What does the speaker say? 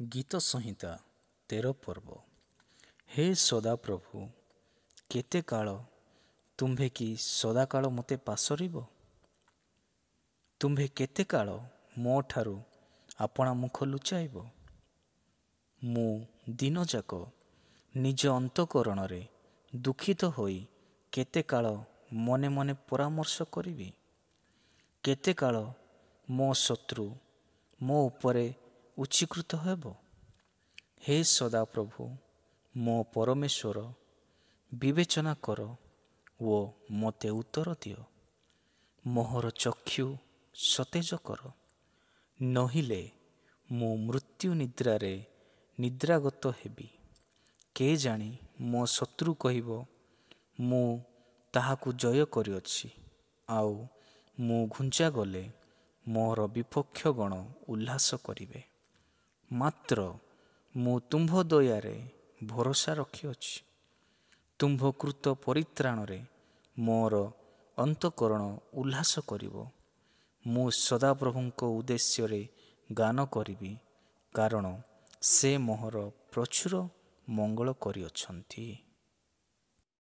ଗୀତ ସଂହିତା 13 ପର୍ବ। ହେ ସଦାପ୍ରଭୁ, କେତେ କାଳ ତୁମ୍ଭେ କି ସଦାକାଳ ମୋତେ ପାଶରିବ? ତୁମ୍ଭେ କେତେ କାଳ ମୋ ଠାରୁ ଆପଣା ମୁଖ ଲୁଚାଇବ? ମୁଁ ଦିନଯାକ ନିଜ ଅନ୍ତଃକରଣରେ ଦୁଃଖିତ ହୋଇ କେତେ କାଳ ମନେ ମନେ ପରାମର୍ଶ କରିବି? କେତେ କାଳ ମୋ ଶତ୍ରୁ ମୋ ଉପରେ ଉଚ୍ଚୀକୃତ ହେବ? ହେ ସଦାପ୍ରଭୁ, ମୋ ପରମେଶ୍ୱର, ବିବେଚନା କର ଓ ମୋତେ ଉତ୍ତର ଦିଅ। ମୋହର ଚକ୍ଷୁ ସତେଜ କର, ନହିଲେ ମୁଁ ମୃତ୍ୟୁ ନିଦ୍ରାରେ ନିଦ୍ରାଗତ ହେବି। କେଜାଣି ମୋ ଶତ୍ରୁ କହିବ, ମୁଁ ତାହାକୁ ଜୟ କରିଅଛି। ଆଉ ମୁଁ ଘୁଞ୍ଚାଗଲେ ମୋର ବିପକ୍ଷଗଣ ଉଲ୍ଲାସ କରିବେ। ମାତ୍ର ମୁଁ ତୁମ୍ଭ ଦୟାରେ ଭରସା ରଖିଅଛି। ତୁମ୍ଭକୃତ ପରିତ୍ରାଣରେ ମୋର ଅନ୍ତଃକରଣ ଉଲ୍ଲାସ କରିବ। ମୁଁ ସଦାପ୍ରଭୁଙ୍କ ଉଦ୍ଦେଶ୍ୟରେ ଗାନ କରିବି, କାରଣ ସେ ମୋହର ପ୍ରଚୁର ମଙ୍ଗଳ କରିଅଛନ୍ତି।